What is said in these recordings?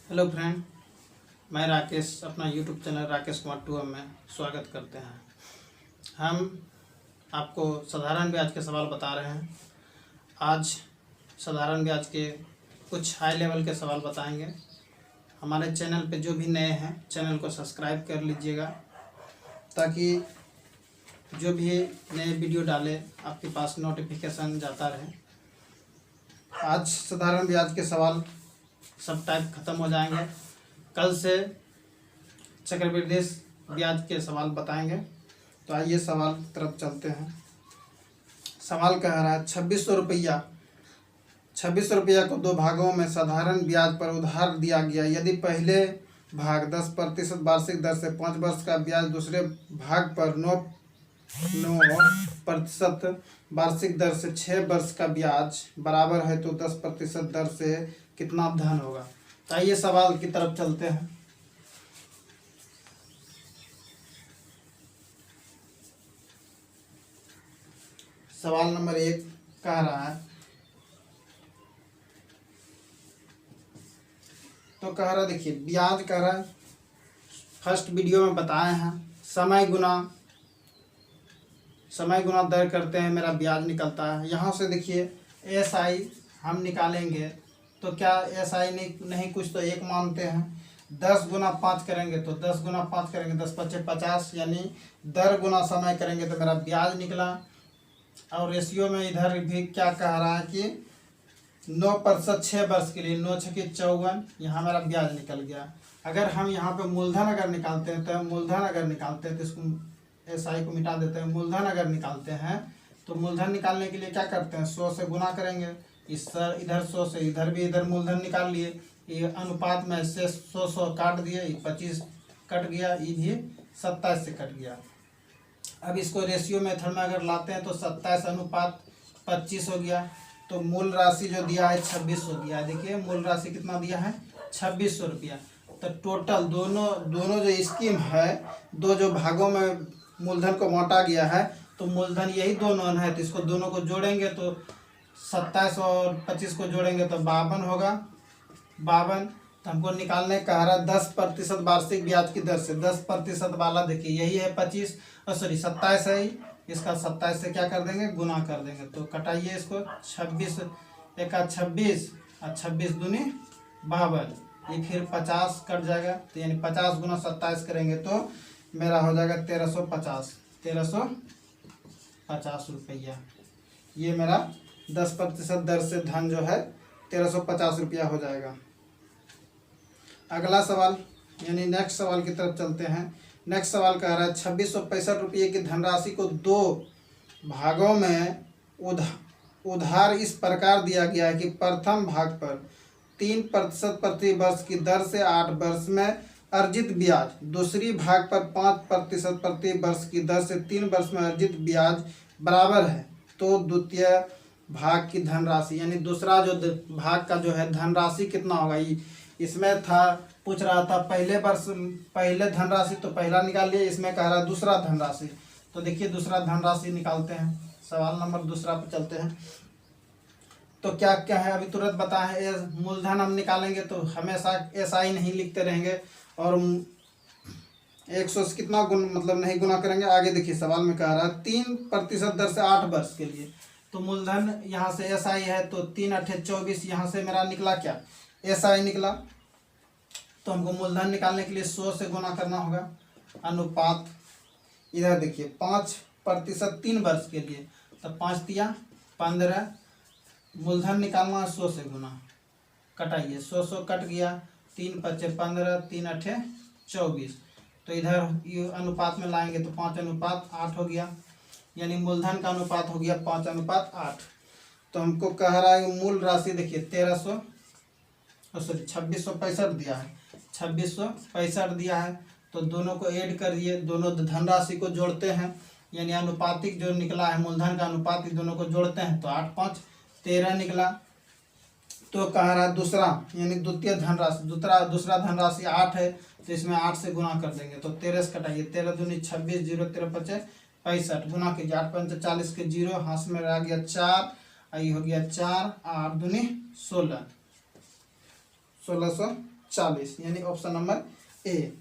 Hello friend, मैं राकेश अपना YouTube channel Rakesh Kumar 2 में स्वागत करते हैं। हम आपको साधारण ब्याज के सवाल बता रहे हैं। आज साधारण ब्याज के कुछ हाई लेवल के सवाल बताएंगे। हमारे चैनल पे जो भी नए हैं चैनल को सब्सक्राइब कर लीजिएगा ताकि जो भी नए वीडियो डाले आपके पास नोटिफिकेशन जाता रहे। आज साधारण ब्याज के सवाल सब टाइप ख़त्म हो जाएंगे। कल से चक्रवृद्धि ब्याज के सवाल बताएंगे। तो आइए सवाल की तरफ चलते हैं। सवाल कह रहा है 2600 रुपया 2600 रुपया को दो भागों में साधारण ब्याज पर उधार दिया गया। यदि पहले भाग 10% वार्षिक दर से 5 वर्ष का ब्याज, दूसरे भाग पर 9% वार्षिक दर से 6 वर्ष का ब्याज बराबर है तो 10% दर से कितना धन होगा। तो आइए सवाल की तरफ चलते हैं। सवाल नंबर 1 कह रहा है, तो कह रहा है देखिए ब्याज कह रहा है, फर्स्ट वीडियो में बताए हैं समय गुना दर करते हैं मेरा ब्याज निकलता है। यहाँ से देखिए SI हम निकालेंगे तो क्या SI नहीं कुछ तो एक मानते हैं। 10 गुना 5 करेंगे तो 10 गुना 5 करेंगे 10 पचे 50, यानी दर गुना समय करेंगे तो मेरा ब्याज निकला। और रेशियो में इधर भी क्या कह रहा है कि 9% 6 वर्ष के लिए, 9 छके 54, यहाँ मेरा ब्याज निकल गया। अगर हम यहाँ पे मूलधन अगर निकालते हैं तो इसको SI को मिटा देते हैं। मूलधन अगर निकालते हैं तो मूलधन निकालने के लिए क्या करते हैं, 100 से गुना करेंगे। इधर 100 से इधर भी इधर मूलधन निकाल लिए। ये अनुपात में से 100 काट दिए, 25 कट गया, ये भी 27 से कट गया। अब इसको रेशियो मेथड में अगर लाते हैं तो 27 अनुपात 25 हो गया। तो मूल राशि जो दिया है 2600 दिया है। देखिए मूल राशि कितना दिया है, 2600 रुपया। तो टोटल दोनों जो स्कीम है, दो जो भागों में मूलधन को बांटा गया है, तो मूलधन यही दोनों है। तो इसको दोनों को जोड़ेंगे तो 27 और 25 को जोड़ेंगे तो 52 होगा। 52 तो हमको निकालने कह रहा 10% वार्षिक ब्याज की दर से। 10% वाला देखिए यही है 27 है, इसका 27 से क्या कर देंगे, गुना कर देंगे। तो कटाइए इसको, 26 एका 26 और 26 दूनी 52, ये फिर 50 कट जाएगा। तो यानी 50 गुना 27 करेंगे तो मेरा हो जाएगा 1350 रुपया। ये मेरा 10% दर से धन जो है 1350 रुपया हो जाएगा। अगला सवाल यानी नेक्स्ट सवाल की तरफ चलते हैं। नेक्स्ट सवाल कह रहा है 2665 रुपये की धनराशि को दो भागों में उधार इस प्रकार दिया गया है कि प्रथम भाग पर 3% प्रति वर्ष की दर से 8 वर्ष में अर्जित ब्याज, दूसरी भाग पर 5% प्रति वर्ष की दर से 3 वर्ष में अर्जित ब्याज बराबर है तो द्वितीय भाग की धनराशि, यानी दूसरा जो भाग का जो है धनराशि कितना होगा। इसमें था पूछ रहा था पहले धनराशि तो पहला निकाल लिया, इसमें कह रहा है दूसरा धनराशि। तो देखिए दूसरा धनराशि निकालते हैं। सवाल नंबर दूसरा पर चलते हैं। तो क्या क्या है अभी तुरंत बताएं। मूलधन हम निकालेंगे तो हमेशा SI नहीं लिखते रहेंगे और 100 से कितना मतलब नहीं गुना करेंगे। आगे देखिए सवाल में कह रहा है 3% दर से 8 वर्ष के लिए। तो मूलधन यहाँ से SI है तो 3 8 24, यहाँ से मेरा निकला क्या, SI निकला। तो हमको मूलधन निकालने के लिए 100 से गुना करना होगा। अनुपात इधर देखिए 5% 3 वर्ष के लिए, तो 5 तिया 15, मूलधन निकालना 100 से गुना, कटाइए 100 कट गया, 3 पचे 15, 3 8 24। तो इधर ये अनुपात में लाएंगे तो 5:8 हो गया, यानी मूलधन का अनुपात हो गया 5:8। तो हमको कह रहा है मूल राशि देखिए 2665 दिया है, 2665 दिया है। तो दोनों को ऐड करिए, दोनों धनराशि को जोड़ते हैं, यानी अनुपातिक जो निकला है मूलधन का अनुपात, दोनों को जोड़ते हैं तो 8 5 13 निकला। तो कह रहा है दूसरा यानी द्वितीय धनराशि, दूसरा धनराशि 8 है तो इसमें 8 से गुना कर देंगे तो 13 से कटाइए, 13 दूनी 26, 0 13 पचे 65, गुना कीजिए 8 पंच 40 के 0, हाथ में रह गया 4, आई हो गया 4, 8 दूनी 16, 1600 40, यानी ऑप्शन नंबर ए।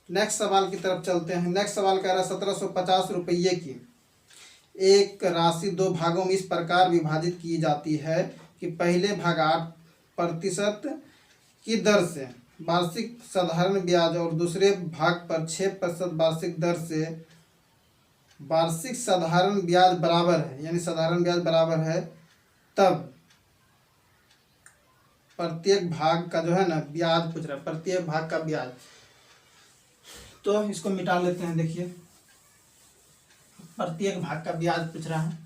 नेक्स्ट सवाल की तरफ चलते हैं। नेक्स्ट सवाल कह रहा है 1750 रुपये की एक राशि दो भागों में इस प्रकार विभाजित की जाती है कि पहले भाग 8% की दर से वार्षिक साधारण ब्याज और दूसरे भाग पर 6% वार्षिक दर से वार्षिक साधारण ब्याज बराबर है, यानी साधारण ब्याज बराबर है, तब प्रत्येक भाग का जो है ना ब्याज पूछ रहा है, प्रत्येक भाग का ब्याज। तो इसको मिटा लेते हैं। देखिए प्रत्येक भाग का ब्याज पूछ रहा है,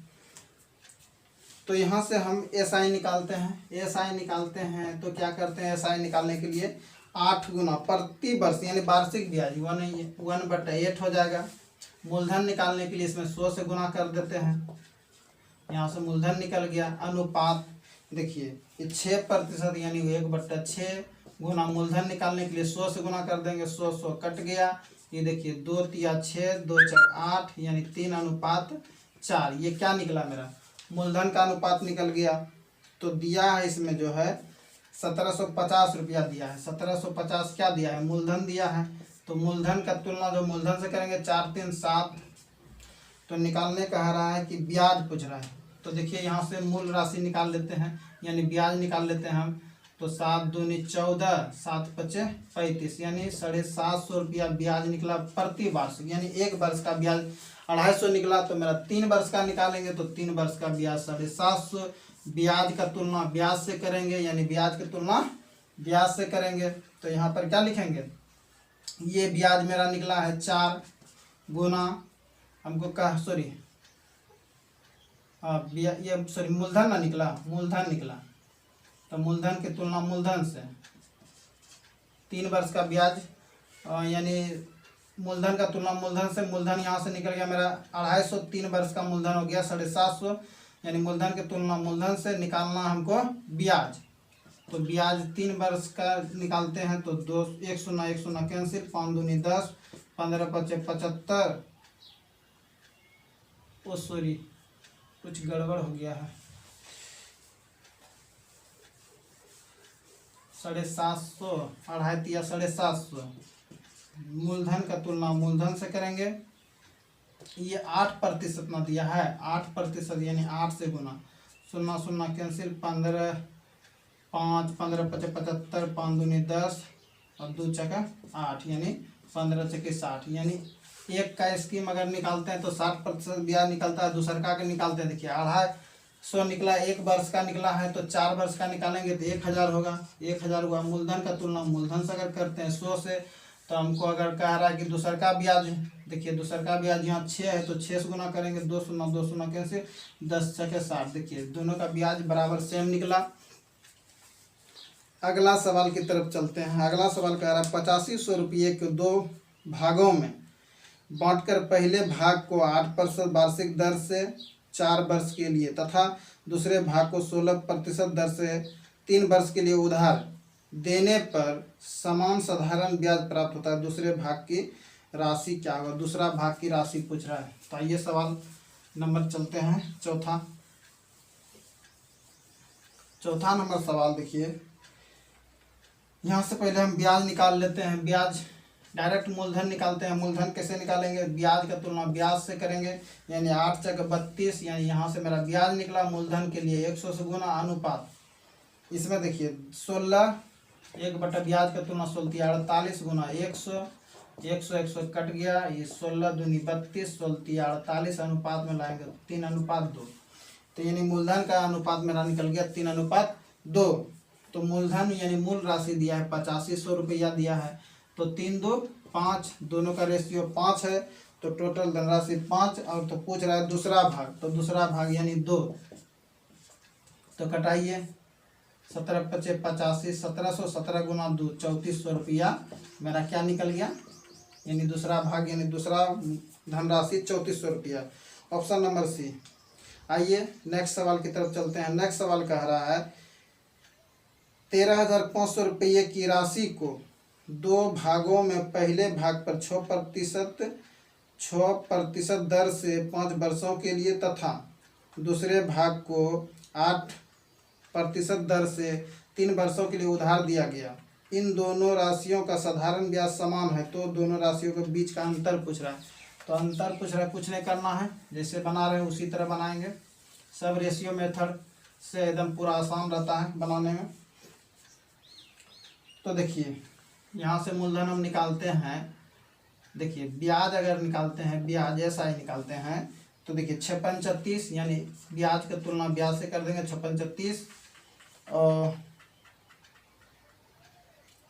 तो यहाँ से हम एसआई निकालते हैं। एसआई निकालते हैं तो क्या करते हैं, एसआई निकालने के लिए 8 गुना प्रति वर्ष यानी वार्षिक ब्याज 1/8 हो जाएगा। मूलधन निकालने के लिए इसमें 100 से गुना कर देते हैं, यहाँ से मूलधन निकल गया। अनुपात देखिए ये 6% यानी 1/6 गुना मूलधन निकालने के लिए 100 से गुना कर देंगे, 100 कट गया। ये देखिए 2 तिया 6, 2 4 8 यानी 3:4। ये क्या निकला, मेरा मूलधन का अनुपात निकल गया। तो दिया है इसमें जो है 1750 रुपया दिया है। 1750 क्या दिया है, मूलधन दिया है। तो मूलधन का तुलना जो मूलधन से करेंगे 4 3 7, तो निकालने कह रहा है कि ब्याज पूछ रहा है। तो देखिए यहाँ से मूल राशि निकाल लेते हैं, यानी ब्याज निकाल लेते हैं हम। तो 7 दूनी 14, 7 पचे 35, यानी 750 रुपया ब्याज निकला प्रति वार्षिक, यानी एक वर्ष का ब्याज 250 निकला। तो मेरा 3 वर्ष का निकालेंगे तो 3 वर्ष का ब्याज 750। ब्याज का तुलना ब्याज से करेंगे, यानी ब्याज की तुलना ब्याज से करेंगे। तो यहाँ पर क्या लिखेंगे, ये ब्याज मेरा निकला है 4 गुना, हमको कहा सॉरी ये सॉरी मूलधन ना निकला, मूलधन निकला। तो मूलधन की तुलना मूलधन से 3 वर्ष का ब्याज, यानी मूलधन का तुलना मूलधन से, मूलधन यहाँ से निकल गया मेरा 250। 3 वर्ष का मूलधन हो गया 750, यानी मूलधन की तुलना मूलधन से निकालना हमको ब्याज। तो ब्याज 3 वर्ष का निकालते हैं तो 2 1 0 1 0 कैंसिल, 5 दूनी 10, 15 पचे 75। ओ सॉरी कुछ गड़बड़ हो गया है, 750, 2.5 या 750। मूलधन का तुलना मूलधन से करेंगे। ये 8% ना दिया है, 8% यानी 8 से गुना, 0 0 कैंसिल, 15 5 15 पचे 75, 5 दूनी 10 और 2 चका 8, यानी 15 चके 60। यानी एक का स्कीम अगर निकालते हैं तो 60% ब्याज निकलता है। दूसर का निकालते हैं, देखिए 250 निकला, एक वर्ष का निकला है। तो 4 वर्ष का निकालेंगे तो 1000 होगा, 1000 हुआ। मूलधन का तुलना मूलधन से अगर करते हैं 100 से, तो हमको अगर कह रहा है कि दूसर का ब्याज, देखिए दूसर का ब्याज यहाँ 6 है तो 6 से गुना करेंगे, 2 0 2 0 कैसे 10 छके 60। देखिए दोनों का ब्याज बराबर सेम निकला। अगला सवाल की तरफ चलते हैं। अगला सवाल कह रहा है 8500 रुपये को 2 भागों में बांटकर पहले भाग को 8% वार्षिक दर से 4 वर्ष के लिए तथा दूसरे भाग को 16% दर से 3 वर्ष के लिए उधार देने पर समान साधारण ब्याज प्राप्त होता है। दूसरे भाग की राशि क्या होगा, दूसरा भाग की राशि पूछ रहा है। तो आइए सवाल नंबर चलते हैं चौथा नंबर सवाल। देखिए यहाँ से पहले हम ब्याज निकाल लेते हैं। ब्याज डायरेक्ट मूलधन निकालते हैं। मूलधन कैसे निकालेंगे, ब्याज का तुलना ब्याज से करेंगे, यानी 8 चक 32, यानी यहाँ से मेरा ब्याज निकला। मूलधन के लिए 100 से गुना, अनुपात इसमें देखिए 16, 1 ब्याज का तुलना 16 48 गुना 100, 100 कट गया, ये 16 दूनी 32, 16 48, अनुपात में लाएंगे 3:2। तो यानी मूलधन का अनुपात मेरा निकल गया 3:2। तो मूलधन यानी मूल राशि दिया है 8500 रुपया दिया है, तो 3 2 5, दोनों का रेशियो 5 है, तो टोटल धनराशि 5। और तो पूछ रहा है दूसरा भाग, तो दूसरा भाग यानी 2, तो कटाइए 17 पचे 85, 1700, 17 गुना 2 3400 रुपया मेरा क्या निकल गया, यानी दूसरा भाग यानी दूसरा धनराशि 3400 रुपया। Option number C. आइए नेक्स्ट सवाल की तरफ चलते हैं। नेक्स्ट सवाल कह रहा है 13,500 रुपये की राशि को 2 भागों में पहले भाग पर 6% दर से 5 वर्षों के लिए तथा दूसरे भाग को 8% दर से 3 वर्षों के लिए उधार दिया गया। इन दोनों राशियों का साधारण ब्याज समान है तो दोनों राशियों के बीच का अंतर पूछ रहा है। तो अंतर पूछ रहा है, कुछ नहीं करना है, जैसे बना रहे हैं उसी तरह बनाएंगे। सब रेशियो मेथड से एकदम पूरा आसान रहता है बनाने में। तो देखिए यहाँ से मूलधन हम निकालते हैं। देखिए ब्याज अगर निकालते हैं, ब्याज SI निकालते हैं तो देखिए 56-36 यानी ब्याज की तुलना ब्याज से कर देंगे 56-36 और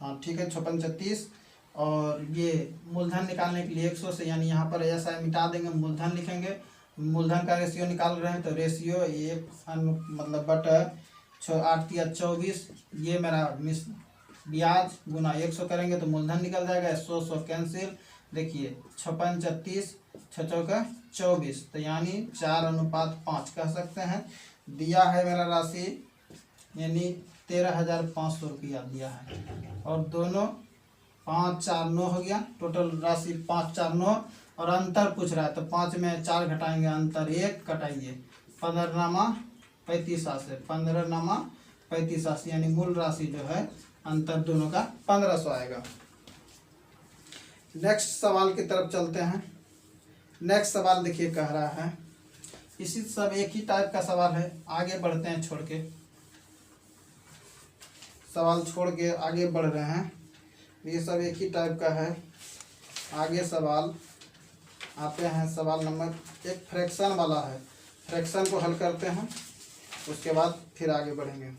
हाँ ठीक है 56-36 और ये मूलधन निकालने के लिए 100 से यानी यहाँ पर SI मिटा देंगे, मूलधन लिखेंगे। मूलधन का रेशियो निकाल रहे हैं तो रेशियो 1 मतलब बटा 8 या 24 ये मेरा ब्याज गुना 100 करेंगे तो मूलधन निकल जाएगा। 100 कैंसिल। देखिए 56-36 6 24 तो यानी 4:5 कह सकते हैं। दिया है मेरा राशि यानी 13,500 रुपया दिया है और दोनों 5 4 9 हो गया, टोटल राशि 5 4 9 और अंतर पूछ रहा है तो 5 में 4 घटाएंगे, अंतर 1 कटाइए 15/35 से 15/35 यानी मूल राशि जो है अंतर दोनों का 1500 आएगा। नेक्स्ट सवाल की तरफ चलते हैं। नेक्स्ट सवाल देखिए कह रहा है, इसी सब एक ही टाइप का सवाल है, आगे बढ़ते हैं छोड़ के, सवाल छोड़ के आगे बढ़ रहे हैं। ये सब एक ही टाइप का है। आगे सवाल आते हैं, सवाल नंबर 1 फ्रैक्शन वाला है। फ्रैक्शन को हल करते हैं उसके बाद फिर आगे बढ़ेंगे।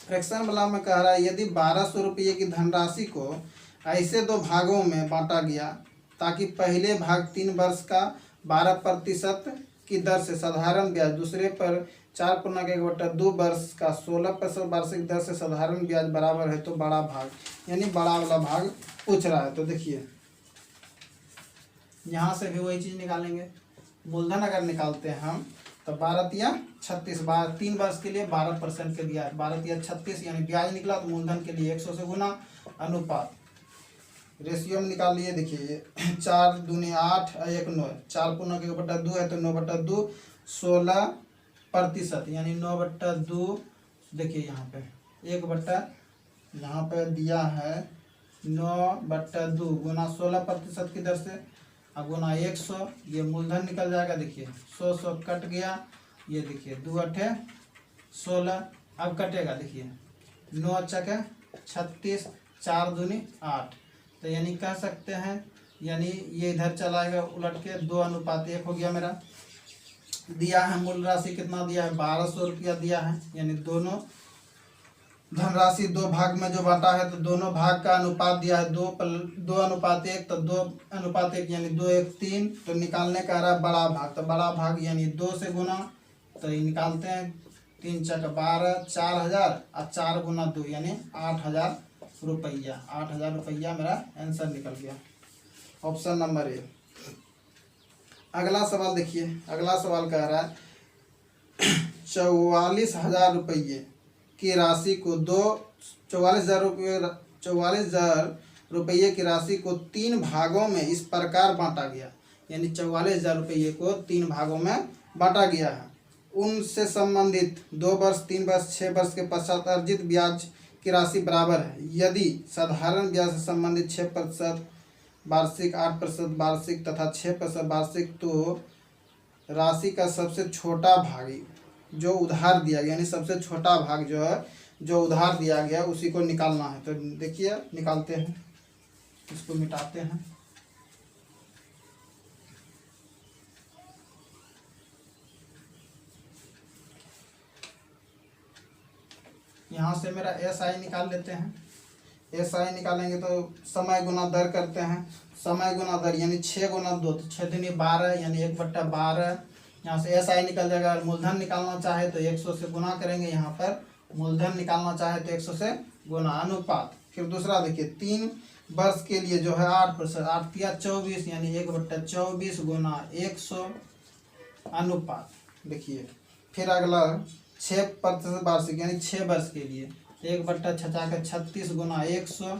फ्रैक्शन वाला में कह रहा है यदि 1200 रुपये की धनराशि को ऐसे 2 भागों में बांटा गया ताकि पहले भाग 3 वर्ष का 12% की दर से साधारण ब्याज, दूसरे पर 4.1/2 वर्ष का 16% वार्षिक दर से साधारण ब्याज बराबर है तो बड़ा भाग, यानी बड़ा वाला भाग पूछ रहा है। तो देखिए यहाँ से भी वही चीज़ निकालेंगे। मूलधन अगर निकालते हैं हम तो 12×36 3 वर्ष के लिए 12% के दिया है, 12×36 यानी ब्याज निकला तो मूलधन के लिए 100 से गुना, अनुपात रेशियो में निकाल लिए। देखिए 4 दूनी 8 और 1 9, 4.1/2 है तो 9/2 16% यानी 9/2। देखिए यहाँ पे 1 यहाँ पे दिया है 9/2 गुना 16% की दर से अब गुना 100, ये मूलधन निकल जाएगा। देखिए 100 कट गया, ये देखिए 2 8 16 अब कटेगा। देखिए 9 × 36 4 दूनी 8 तो यानी कह सकते हैं यानी ये इधर चलाएगा उलट के 2:1 हो गया मेरा। दिया है मूल राशि कितना दिया है 1200 रुपया दिया है, यानी दोनों धनराशि 2 भाग में जो बांटा है तो दोनों भाग का अनुपात दिया है 2:1 तो 2:1 यानी 2:1 तो निकालने का रहा बड़ा भाग, तो बड़ा भाग यानी 2 से गुना तो ये निकालते हैं 3 × 12 4000 और 4 × 2 यानी 8000 रुपया। 8000 रुपया मेरा आंसर निकल गया, ऑप्शन नंबर ए। अगला सवाल देखिए, अगला सवाल कह रहा है 44,000 रुपये की राशि को 44,000 रुपये की राशि को 3 भागों में इस प्रकार बांटा गया, यानी 44,000 रुपये को 3 भागों में बांटा गया है। उनसे संबंधित 2 वर्ष 3 वर्ष 6 वर्ष के पश्चात अर्जित ब्याज की राशि बराबर है। यदि साधारण ब्याज से संबंधित 6% वार्षिक, 8% वार्षिक तथा 6% वार्षिक, तो राशि का सबसे छोटा भाग जो उधार दिया गया, यानी सबसे छोटा भाग जो है जो उधार दिया गया उसी को निकालना है। तो देखिए निकालते हैं, इसको मिटाते हैं। यहाँ से मेरा SI निकाल लेते हैं। SI निकालेंगे तो समय गुना दर करते हैं, समय गुना दर यानी 6 × 2 तो 6 दूनी 12 यानी 1/12। यहाँ से SI निकल जाएगा। और मूलधन निकालना चाहे तो 100 से गुना करेंगे, यहाँ पर मूलधन निकालना चाहे तो 100 से गुना, अनुपात। फिर दूसरा देखिए 3 वर्ष के लिए जो है 8%, 8 × 24 यानी 1/24 गुना 100, अनुपात। देखिए फिर अगला 6% वार्षिक यानी 6 वर्ष के लिए 1/36 गुना 100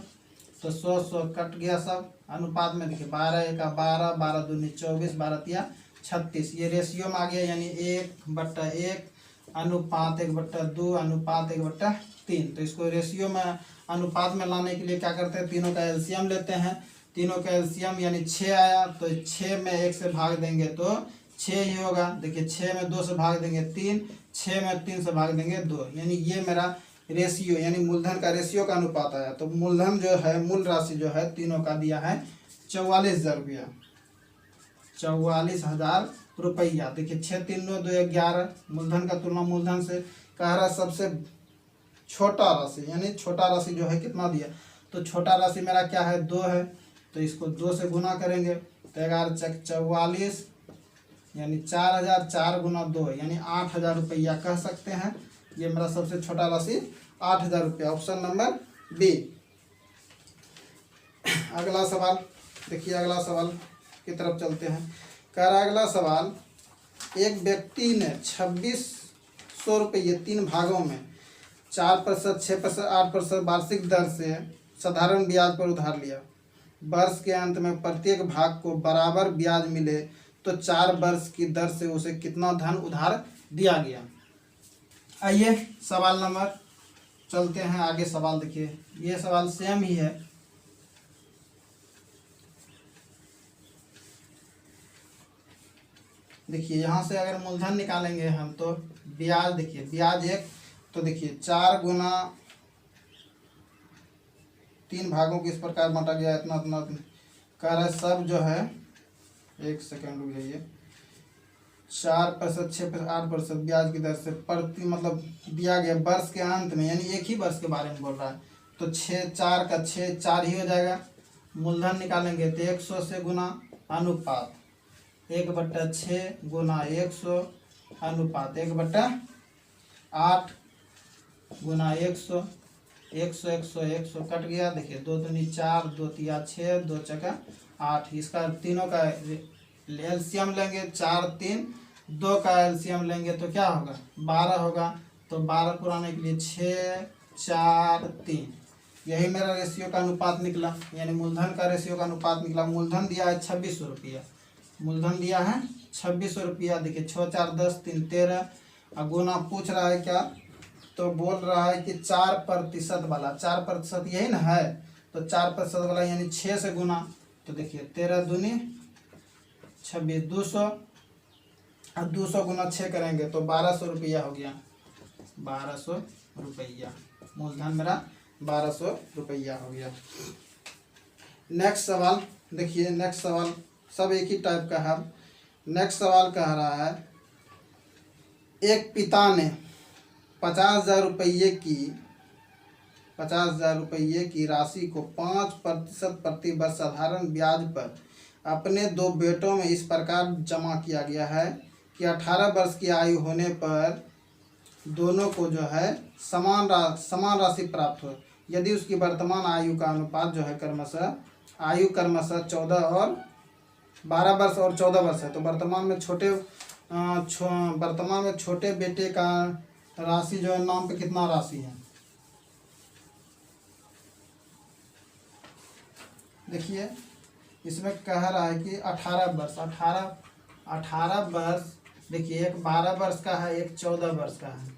तो 100 कट गया सब, अनुपात में देखिए 12 × 1 12, 12 दूनी 24, 12 × 36 ये रेशियो में आ गया, यानी 1/1 अनुपात 1/2 अनुपात 1/3। तो इसको रेशियो में अनुपात में लाने के लिए क्या करते हैं, तीनों का एलसीएम लेते हैं। तीनों का एलसीएम यानी 6 आया, तो 6 में 1 से भाग देंगे तो 6 ही होगा। देखिए 6 में 2 से भाग देंगे 3, 6 में 3 से भाग देंगे 2, यानी ये मेरा रेशियो यानी मूलधन का रेशियो का अनुपात आया। तो मूलधन जो है, मूल राशि जो है तीनों का दिया है 44,000 रुपया, 44,000 रुपया। देखिए 6 3 9 2 11, मूलधन का तुलना मूलधन से कह रहा है सबसे छोटा राशि, यानी छोटा राशि जो है कितना दिया, तो छोटा राशि मेरा क्या है 2 है, तो इसको 2 से गुना करेंगे तो 11 चक 44 यानी 4,000, 4 गुना 2 यानी 8,000 रुपया कह सकते हैं। ये मेरा सबसे छोटा राशि 8,000 रुपया, ऑप्शन नंबर बी। अगला सवाल देखिए, अगला सवाल की तरफ चलते हैं। कह रहा अगला सवाल, एक व्यक्ति ने 2600 रुपये 3 भागों में 4%, 6%, 8% वार्षिक दर से साधारण ब्याज पर उधार लिया। वर्ष के अंत में प्रत्येक भाग को बराबर ब्याज मिले तो 4 वर्ष की दर से उसे कितना धन उधार दिया गया। आइए सवाल नंबर चलते हैं आगे। सवाल देखिए, ये सवाल सेम ही है। देखिए यहाँ से अगर मूलधन निकालेंगे हम तो ब्याज, देखिए ब्याज 1, तो देखिए 4 गुना 3 भागों को इस प्रकार बांटा गया, इतना इतना कह रहा है सब जो है, 1 सेकेंड रुक जाइए, 4%, 6%, 8% ब्याज की दर से प्रति मतलब दिया गया वर्ष के अंत में, यानी एक ही वर्ष के बारे में बोल रहा है। तो 6 4 का 6 4 ही हो जाएगा। मूलधन निकालेंगे तो 100 से गुना अनुपात 1/6 गुना 100 अनुपात 1/8 गुना 100, 100 100 100 कट गया। देखिए 2 दूनी 4, 2 तिया 6, 2 चका 8। इसका तीनों का एलसीएम लेंगे, 4 3 2 का एलसीएम लेंगे तो क्या होगा 12 होगा। तो 12 पुराने के लिए 6 4 3, यही मेरा रेशियो का अनुपात निकला, यानी मूलधन का रेशियो का अनुपात निकला। मूलधन दिया है 2600 रुपया, मूलधन दिया है 2600 रुपया। देखिए 6 4 10 3 13, और गुना पूछ रहा है क्या, तो बोल रहा है कि 4% वाला, 4% यही ना है, तो 4% वाला यानी 6 से गुना। तो देखिए 13 दूनी 26, 200, और 200 गुना 6 करेंगे तो 1200 रुपया हो गया, 1200 रुपया। मूलधन मेरा 1200 रुपया हो गया। नेक्स्ट सवाल देखिए, नेक्स्ट सवाल सब एक ही टाइप का है। नेक्स्ट सवाल कह रहा है, एक पिता ने 50,000 रुपये की राशि को 5% प्रति वर्ष साधारण ब्याज पर अपने 2 बेटों में इस प्रकार जमा किया गया है कि 18 वर्ष की आयु होने पर दोनों को जो है समान राशि प्राप्त हो, यदि उसकी वर्तमान आयु का अनुपात जो है क्रमशः 14 और 12 वर्ष और 14 वर्ष है। तो वर्तमान में छोटे बेटे का राशि जो है नाम पे कितना राशि है, देखिए इसमें कह रहा है कि 18 वर्ष, 18 वर्ष। देखिए एक 12 वर्ष का है, एक 14 वर्ष का है।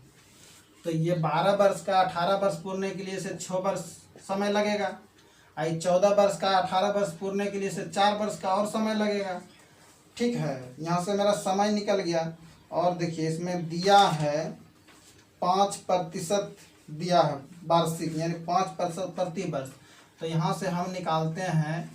तो ये 12 वर्ष का 18 वर्ष पूरने के लिए से 6 वर्ष समय लगेगा, आई 14 वर्ष का 18 वर्ष पूरने के लिए से 4 वर्ष का और समय लगेगा। ठीक है, यहाँ से मेरा समय निकल गया। और देखिए इसमें दिया है 5% दिया है वार्षिक, यानी 5% प्रति वर्ष। तो यहाँ से हम निकालते हैं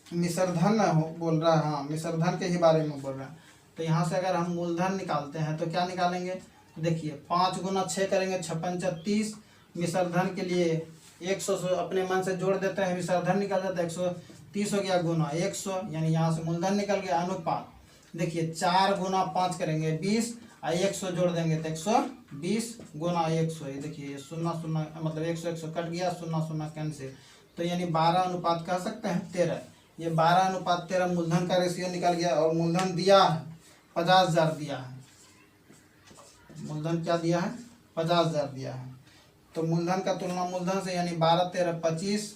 मिश्रधन हो बोल रहा है, हाँ मिश्रधन के ही बारे में बोल रहा है। तो यहाँ से अगर हम मूलधन निकालते हैं तो क्या निकालेंगे, देखिए 5 गुना 6 करेंगे 6 5 30। मिश्रधन के लिए 100 से अपने मन से जोड़ देते हैं, मिश्रधन निकल जाता है 130 हो गया गुना 100, यानी यहाँ से मूलधन निकल गया। अनुपात देखिए 4 गुना 5 करेंगे 20, और 100 जोड़ देंगे तो 120 गुना 100। ये देखिए 0 0 मतलब 100 100 कट गया, 0 0 कैंसिल। तो यानी 12 अनुपात कह सकते हैं 13। ये 12 अनुपात 13 मूलधन का रेशियो निकल गया। और मूलधन दिया है 50,000 दिया है, मूलधन क्या दिया है 50,000 दिया है। तो मूलधन का तुलना मूलधन से, यानी 12 13 25।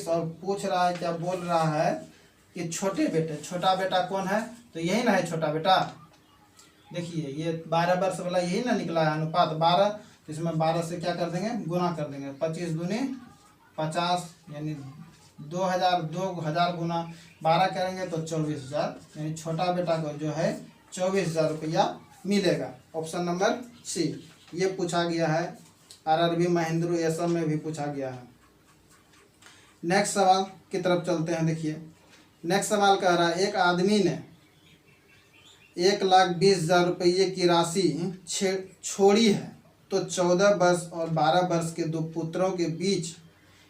और पूछ रहा है क्या, बोल रहा है कि छोटे बेटे, छोटा बेटा कौन है, तो यही ना है छोटा बेटा। देखिए ये 12 वर्ष वाला यही ना निकला है अनुपात 12, तो इसमें 12 से क्या कर देंगे, गुना कर देंगे। 25 दूनी 50 यानी 2000, 2000 गुना 12 करेंगे तो 24,000, यानी छोटा बेटा को जो है 24,000 रुपया मिलेगा। ऑप्शन नंबर सी ये पूछा गया है, RRB महेंद्र एसएम में भी पूछा गया है। नेक्स्ट सवाल की तरफ चलते हैं। देखिए नेक्स्ट सवाल कह रहा है, एक आदमी ने 1,20,000 रुपये की राशि छोड़ी है, तो 14 वर्ष और 12 वर्ष के दो पुत्रों के बीच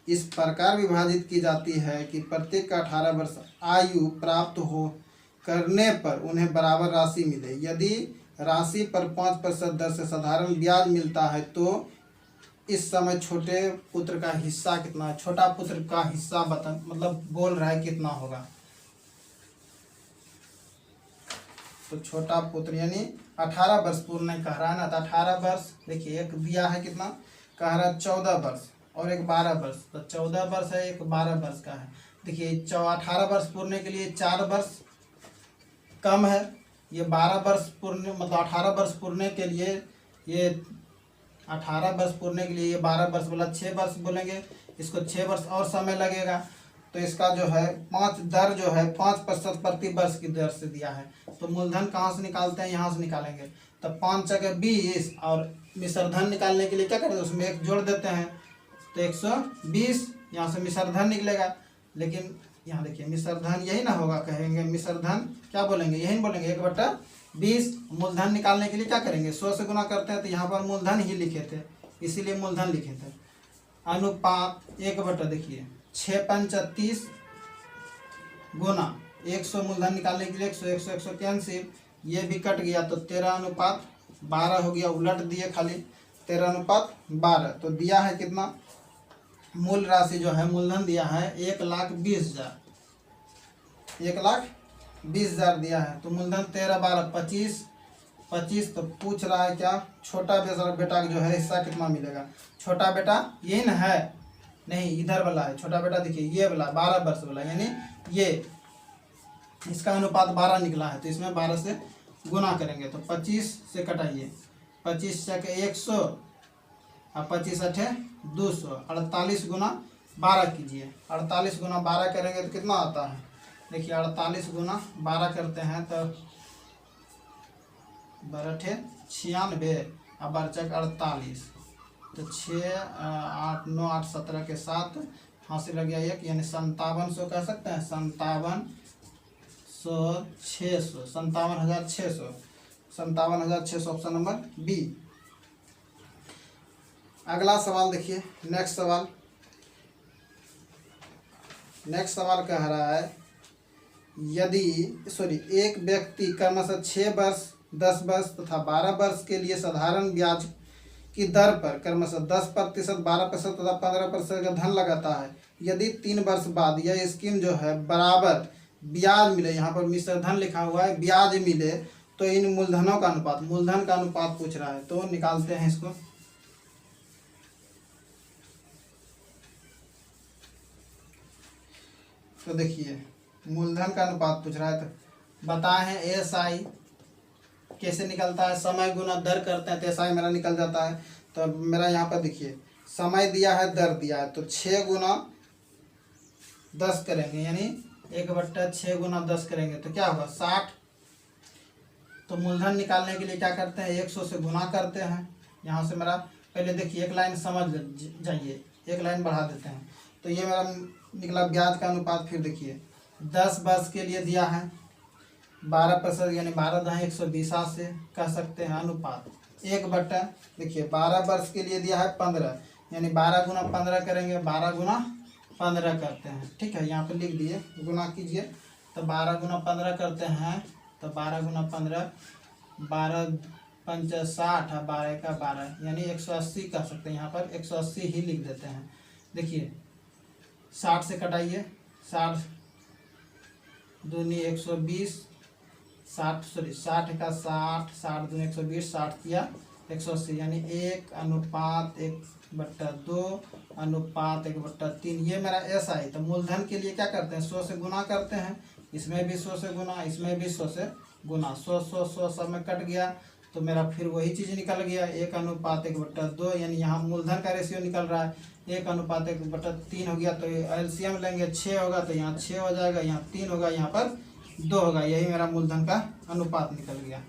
इस प्रकार विभाजित की जाती है कि प्रत्येक का 18 वर्ष आयु प्राप्त हो करने पर उन्हें बराबर राशि मिले। यदि राशि पर 5% दर से साधारण ब्याज मिलता है तो इस समय छोटे पुत्र का हिस्सा कितना है। छोटा पुत्र का हिस्सा मतलब बोल रहा है कितना होगा। तो छोटा पुत्र यानी 18 वर्ष पूर्ण नहीं कह रहा है ना, तो 18 वर्ष देखिए, एक दिया है कितना, कह रहा है 14 वर्ष और एक 12 वर्ष, तो 14 वर्ष है, एक 12 वर्ष का है। देखिए 18 वर्ष पूर्ण के लिए 4 वर्ष कम है, ये 12 वर्ष पूर्ण मतलब 18 वर्ष पूर्ण के लिए ये 18 वर्ष पूर्ण के लिए ये 12 वर्ष बोला, 6 वर्ष बोलेंगे, इसको 6 वर्ष और समय लगेगा। तो इसका जो है 5 दर जो है 5% प्रति वर्ष की दर से दिया है। तो मूलधन कहाँ से निकालते हैं, यहाँ से निकालेंगे। तो 5 जगह 20 और मिश्रधन निकालने के लिए क्या करते हैं, उसमें एक जोड़ देते हैं तो 120, यहाँ से मिश्रधन निकलेगा। लेकिन यहाँ देखिए मिश्रधन यही ना होगा, कहेंगे मिश्रधन क्या बोलेंगे, यही बोलेंगे 1/20। मूलधन निकालने के लिए क्या करेंगे, 100 से गुना करते हैं, तो यहाँ पर मूलधन ही लिखे थे, इसीलिए मूलधन लिखे थे। अनुपात 1/, देखिए 6×5 = 30 गुना 100, मूलधन निकालने के लिए 100 100 कैंसिल, ये भी कट गया तो 13:12 हो गया, उलट दिए खाली 13:12। तो दिया है कितना, मूल राशि जो है मूलधन दिया है 1,20,000, 1,20,000 दिया है। तो मूलधन 13 12 25, तो पूछ रहा है क्या, छोटा बेटा जो है हिस्सा कितना मिलेगा। छोटा बेटा यही ना है, नहीं इधर वाला है छोटा बेटा, देखिए ये वाला 12 वर्ष वाला, यानी ये इसका अनुपात 12 निकला है, तो इसमें 12 से गुना करेंगे तो 25 से कटाइए, 25 × 100 और 25 × 8 200, 48 गुना 12 कीजिए। 48 गुना 12 करेंगे तो कितना आता है, देखिए 48 गुना 12 करते हैं तो 12 96 और 12 48, तो 6 8 9 8 17 के साथ हासिल लग गया 1, यानी 5700 कह सकते हैं, 57,600 ऑप्शन नंबर बी। अगला सवाल देखिए, नेक्स्ट सवाल कह रहा है, यदि एक व्यक्ति क्रमशः 6 वर्ष 10 वर्ष तथा 12 वर्ष के लिए साधारण ब्याज की दर पर क्रमशः 10%, 12% तथा 15% का धन लगाता है, यदि 3 वर्ष बाद यह स्कीम जो है बराबर ब्याज मिले, यहाँ पर मिश्रधन लिखा हुआ है, ब्याज मिले, तो इन मूलधनों का अनुपात, मूलधन का अनुपात पूछ रहा है, तो निकालते हैं इसको। तो देखिए मूलधन का अनुपात पूछ रहा है, तो बताए हैं एसआई कैसे निकलता है, समय गुना दर करते हैं तो एसआई मेरा निकल जाता है। तो मेरा यहाँ पर देखिए समय दिया है, दर दिया है, तो 6 गुना 10 करेंगे, यानी 1/6 गुना 10 करेंगे तो क्या होगा 60। तो मूलधन निकालने के लिए क्या करते हैं, 100 से गुना करते हैं। यहाँ से मेरा पहले देखिए एक लाइन समझ जाइए, एक लाइन बढ़ा देते हैं, तो ये मेरा निकला ब्याज का अनुपात। फिर देखिए 10 वर्ष के लिए दिया है 12%, यानी 12/120 से कह सकते हैं अनुपात 1/, देखिए 12 वर्ष के लिए दिया है 15, यानी 12 गुना 15 करेंगे, 12 गुना 15 करते हैं, ठीक है, यहाँ पे लिख दिए, गुना कीजिए, तो 12 गुना 15 करते हैं, तो 12 गुना 15, 12 5 60 और 12 का 12, यानी 180 कह सकते हैं, यहाँ पर 180 ही लिख देते हैं। देखिए 60 से कटाइए, 60 दूनी 120, 60 का 60, 60 दूनी 120, 60 किया 180, यानी 1:1/2 अनुपात 1/3, ये मेरा एस आई। तो मूलधन के लिए क्या करते हैं, 100 से गुना करते हैं, इसमें भी 100 से गुना, इसमें भी 100 से गुना 100 सब में कट गया, तो मेरा फिर वही चीज़ निकल गया 1:1/2, यानी यहाँ मूलधन का रेशियो निकल रहा है 1:1/3 हो गया। तो एलसीएम लेंगे 6 होगा, तो यहाँ 6 हो जाएगा, यहाँ 3 होगा, यहाँ पर 2 होगा। यही मेरा मूलधन का अनुपात निकल गया।